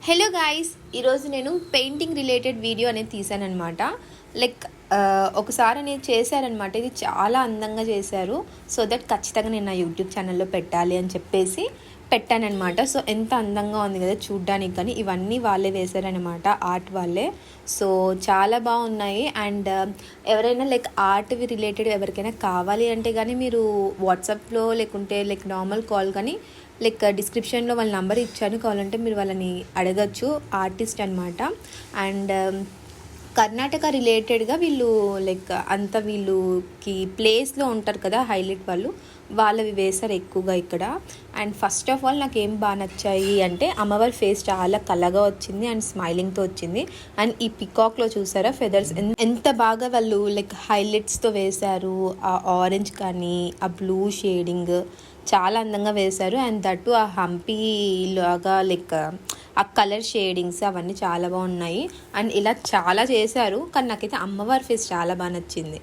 Hello guys, ఈరోజు నేను painting related video అనేది తీసానమాట. లైక్ ఒకసారి అనేది చేశారనమాట. ఇది చాలా అందంగా చేశారు. సో దట్ ఖచ్చితంగా నేను నా యూట్యూబ్ ఛానల్లో పెట్టాలి అని చెప్పేసి పెట్టానమాట. సో ఎంత అందంగా ఉంది కదా చూడ్డానికి. కానీ ఇవన్నీ వాళ్ళే వేశారనమాట, ఆర్ట్ వాళ్ళే. సో చాలా బాగున్నాయి. అండ్ ఎవరైనా లైక్ ఆర్ట్వి రిలేటెడ్ ఎవరికైనా కావాలి అంటే కానీ మీరు వాట్సాప్లో లేకుంటే లైక్ నార్మల్ కాల్ కానీ లైక్ డిస్క్రిప్షన్లో వాళ్ళ నెంబర్ ఇచ్చాను, కావాలంటే మీరు వాళ్ళని అడగచ్చు. ఆర్టిస్ట్ అనమాట. అండ్ కర్ణాటక రిలేటెడ్గా వీళ్ళు లైక్ అంత వీళ్ళకి ప్లేస్లో ఉంటారు కదా హైలైట్ వాళ్ళవి వేశారు ఎక్కువగా ఇక్కడ. అండ్ ఫస్ట్ ఆఫ్ ఆల్ నాకు ఏం బాగా నచ్చాయి అంటే అమ్మవారి ఫేస్ చాలా కలగా వచ్చింది అండ్ స్మైలింగ్తో వచ్చింది. అండ్ ఈ పికాక్లో చూసారా ఫెదర్స్ ఎంత బాగా వాళ్ళు లైక్ హైలైట్స్తో వేశారు. ఆ ఆరెంజ్ కానీ ఆ బ్లూ షేడింగ్ చాలా అందంగా వేశారు. అండ్ దట్టు ఆ హంపీ లాగా లైక్ ఆ కలర్ షేడింగ్స్ అవన్నీ చాలా బాగున్నాయి. అండ్ ఇలా చాలా చేశారు. కానీ నాకైతే అమ్మవారి ఫేస్ చాలా బాగా నచ్చింది.